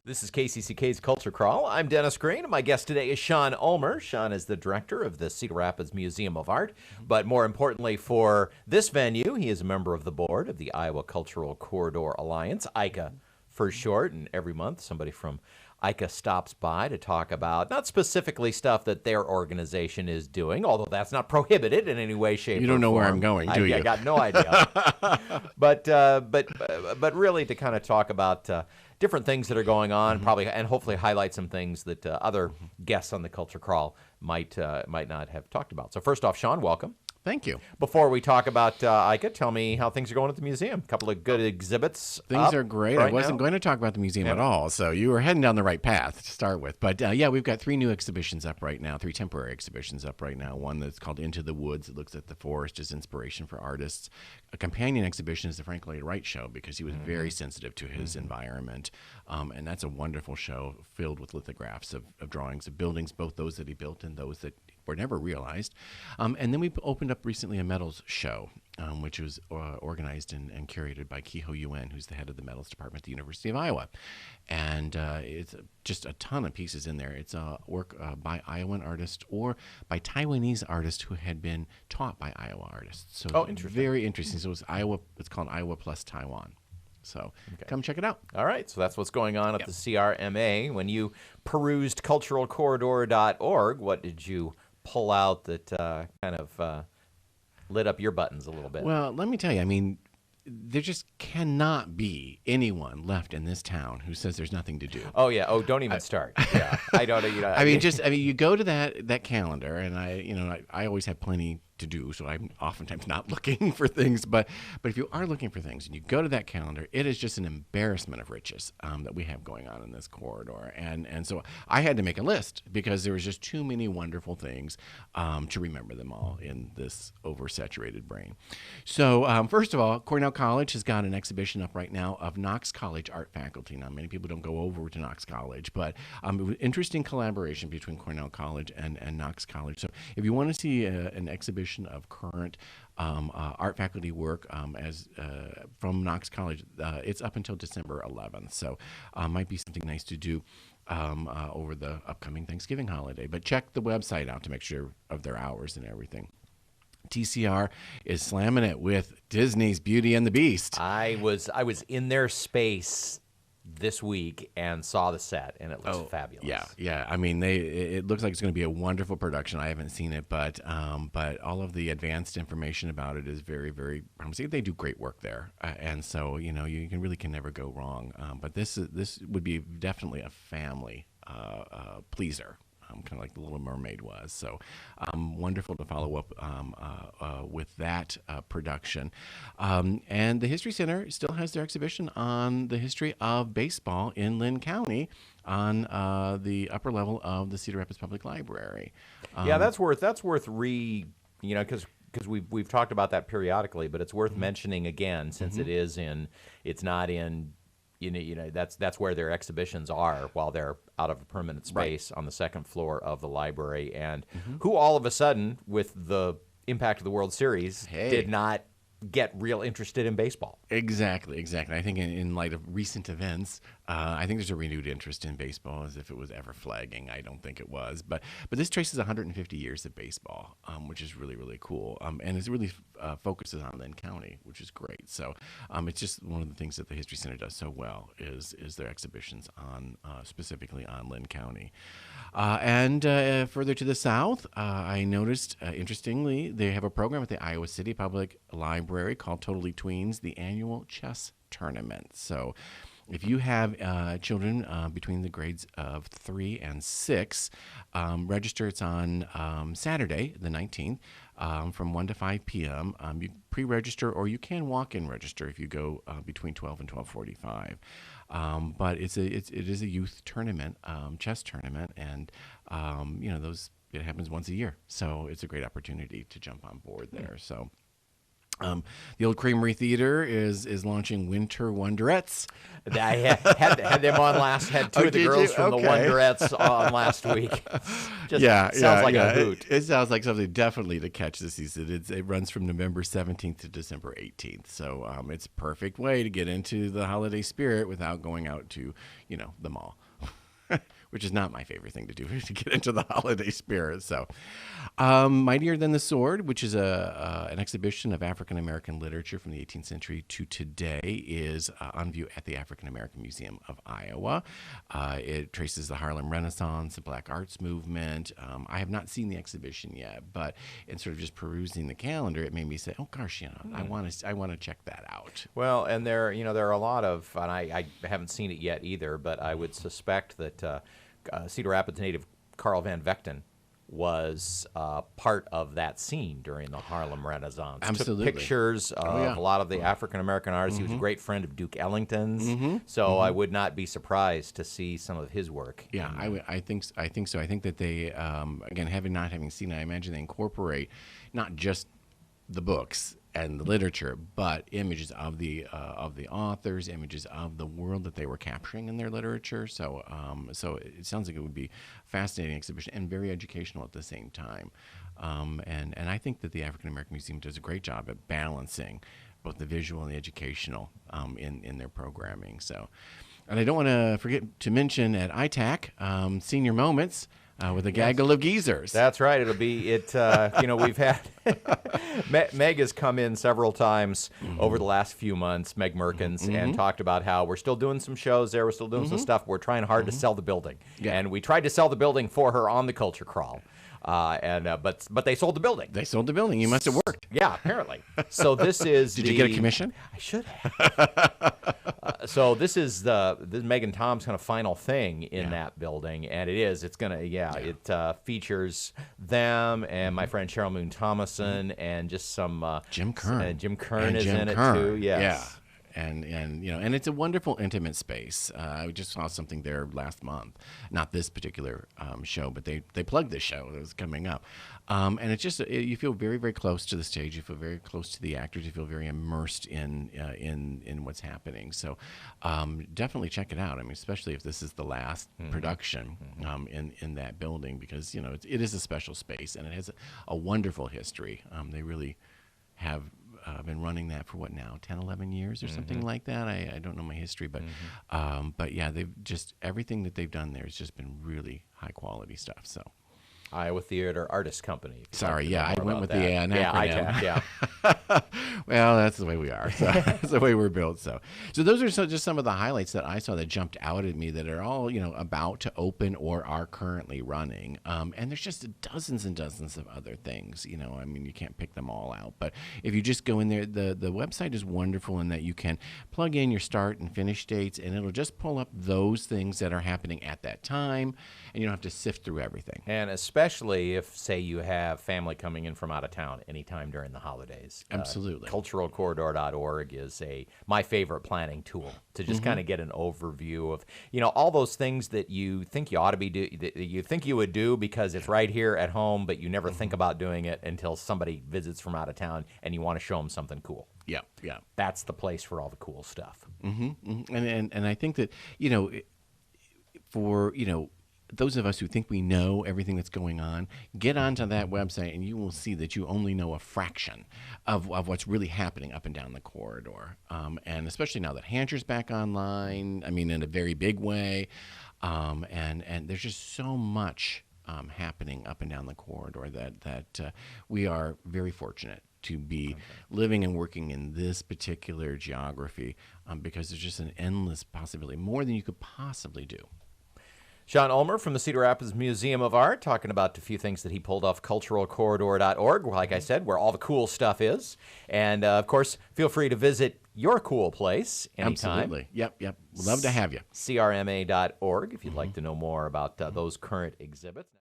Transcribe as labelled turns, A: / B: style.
A: This is KCCK's Culture Crawl. I'm Dennis Green, and my guest today is Sean Ulmer. Sean is the director of the Cedar Rapids Museum of Art, but more importantly for this venue, he is a member of the board of the Iowa Cultural Corridor Alliance, ICCA for short, and every month somebody from ICCA stops by to talk about, not specifically stuff that their organization is doing, although that's not prohibited in any way, shape, or form.
B: You don't know where I'm going, do you?
A: I got no idea. but really to kind of talk about different things that are going on, probably, and hopefully highlight some things that other guests on the Culture Crawl might not have talked about. So first off, Sean, welcome.
B: Thank you.
A: Before we talk about ICCA, tell me how things are going at the museum. A couple of good exhibits.
B: Things are great.
A: Right
B: I wasn't going to talk about the museum at all, so you were heading down the right path to start with. But yeah, we've got 3 new exhibitions up right now, 3 temporary exhibitions up right now. One that's called Into the Woods. It looks at the forest as inspiration for artists. A companion exhibition is the Frank Lloyd Wright Show, because he was very sensitive to his environment. And that's a wonderful show filled with lithographs of drawings of buildings, both those that he built and those that were never realized. And then we opened up recently a metals show, which was organized and curated by Kehoe Yuen, who's the head of the metals department at the University of Iowa. And it's just a ton of pieces in there. It's work by Iowan artists or by Taiwanese artists who had been taught by Iowa artists. So
A: interesting.
B: Very interesting. So it's called Iowa plus Taiwan. So come check it out.
A: All right, so that's what's going on at the CRMA. When you perused culturalcorridor.org, what did you pull out that kind of lit up your buttons a little bit?
B: Well, let me tell you, I mean, there just cannot be anyone left in this town who says there's nothing to do.
A: Oh yeah. Oh, don't even start. Yeah, I don't.
B: I mean, you go to that calendar, and I always have plenty to do, so I'm oftentimes not looking for things. But if you are looking for things and you go to that calendar, it is just an embarrassment of riches that we have going on in this corridor. And so I had to make a list because there was just too many wonderful things to remember them all in this oversaturated brain. So first of all, Cornell College has got an exhibition up right now of Knox College art faculty. Now, many people don't go over to Knox College, but interesting collaboration between Cornell College and Knox College. So if you want to see an exhibition of current art faculty work from Knox College, it's up until December 11th. So might be something nice to do over the upcoming Thanksgiving holiday. But check the website out to make sure of their hours and everything. TCR is slamming it with Disney's Beauty and the Beast.
A: I was in their space this week and saw the set, and it looks fabulous.
B: Yeah. I mean, it looks like it's going to be a wonderful production. I haven't seen it, but all of the advanced information about it is very, very promising. They do great work there, and so you can never go wrong. But this would be definitely a family pleaser. Kind of like The Little Mermaid was. So wonderful to follow up with that production. And the History Center still has their exhibition on the history of baseball in Lynn County on the upper level of the Cedar Rapids Public Library.
A: Yeah, that's worth because we've talked about that periodically, but it's worth mentioning again since it's not in. That's where their exhibitions are while they're out of a permanent space on the second floor of the library. And who all of a sudden, with the impact of the World Series, did not get real interested in baseball.
B: Exactly. I think in light of recent events, I think there's a renewed interest in baseball as if it was ever flagging. I don't think it was. But this traces 150 years of baseball, which is really, really cool. And it really focuses on Lynn County, which is great. So it's just one of the things that the History Center does so well is their exhibitions on specifically on Lynn County. And further to the south, I noticed, interestingly, they have a program at the Iowa City Public Library called Totally Tweens, the annual chess tournament. So if you have children between the grades of 3 and 6, register. It's on Saturday, the 19th, from 1 to 5 p.m. You pre-register, or you can walk-in register if you go between 12 and 12:45. But it is a youth tournament, chess tournament, and it happens once a year. So it's a great opportunity to jump on board there. So. The Old Creamery Theater is launching Winter Wonderettes.
A: I had them on last. Had two of the
B: did
A: girls
B: you?
A: from the
B: Okay.
A: Wonderettes on last week. Just sounds like a hoot.
B: It sounds like something definitely to catch this season. It runs from November 17th to December 18th. So it's a perfect way to get into the holiday spirit without going out to, the mall. Which is not my favorite thing to do, to get into the holiday spirit. So, Mightier Than the Sword, which is an exhibition of African American literature from the 18th century to today, is on view at the African American Museum of Iowa. It traces the Harlem Renaissance, the Black Arts Movement. I have not seen the exhibition yet, but in sort of just perusing the calendar, it made me say, "Oh gosh, I want to check that out."
A: Well, and there are a lot of, and I haven't seen it yet either, but I would suspect that Cedar Rapids native Carl Van Vechten was part of that scene during the Harlem Renaissance.
B: Absolutely.
A: Took pictures of a lot of the African American artists. He was a great friend of Duke Ellington's, so I would not be surprised to see some of his work.
B: Yeah, I think so. I think that they, again, not having seen it, I imagine they incorporate not just the books and the literature, but images of the authors, images of the world that they were capturing in their literature. So it sounds like it would be a fascinating exhibition and very educational at the same time. And I think that the African American Museum does a great job at balancing both the visual and the educational in their programming. So, and I don't want to forget to mention at ITAC Senior Moments. With a gaggle of geezers.
A: That's right. It'll be we've had Meg has come in several times over the last few months, Meg Merkins, and talked about how we're still doing some shows there. We're still doing some stuff. We're trying hard to sell the building.
B: Yeah.
A: And we tried to sell the building for her on the Culture Crawl. But they sold the building.
B: They sold the building. You must have worked.
A: Yeah, apparently. So this is
B: Did you get a commission?
A: I should have. So this is this Meg and Tom's kind of final thing in that building, and it's gonna it features them and my friend Cheryl Moon Thomason and just some
B: Jim Kern.
A: Jim Kern is in it too. Yes.
B: Yeah. And it's a wonderful intimate space. I just saw something there last month, not this particular show, but they plugged this show that was coming up, and it's just you feel very, very close to the stage. You feel very close to the actors. You feel very immersed in what's happening. So definitely check it out. I mean, especially if this is the last production in that building, because it is a special space and it has a wonderful history. They really have. Been running that for 10, 11 years or something like that. I don't know my history, but yeah, they've just everything that they've done there has just been really high quality stuff. So
A: Iowa Theater Artist Company.
B: Sorry, I went with the acronym.
A: Yeah.
B: Well, that's the way we are. So that's the way we're built. So those are just some of the highlights that I saw that jumped out at me that are all about to open or are currently running. And there's just dozens and dozens of other things. I mean, you can't pick them all out. But if you just go in there, the website is wonderful in that you can plug in your start and finish dates, and it'll just pull up those things that are happening at that time, and you don't have to sift through everything.
A: And especially if, say, you have family coming in from out of town anytime during the holidays.
B: Absolutely.
A: Culturalcorridor.org is my favorite planning tool to just kind of get an overview of, all those things that you think you ought to be that you think you would do because it's right here at home, but you never think about doing it until somebody visits from out of town and you want to show them something cool.
B: Yeah.
A: That's the place for all the cool stuff.
B: And I think that, for, those of us who think we know everything that's going on, get onto that website and you will see that you only know a fraction of what's really happening up and down the corridor. And especially now that Hancher's back online, I mean, in a very big way. And there's just so much happening up and down the corridor that we are very fortunate to be living and working in this particular geography because there's just an endless possibility, more than you could possibly do.
A: Sean Ulmer from the Cedar Rapids Museum of Art talking about a few things that he pulled off culturalcorridor.org, like I said, where all the cool stuff is. And, of course, feel free to visit your cool place anytime.
B: Absolutely. Yep. We'd love to have you.
A: CRMA.org if you'd like to know more about those current exhibits.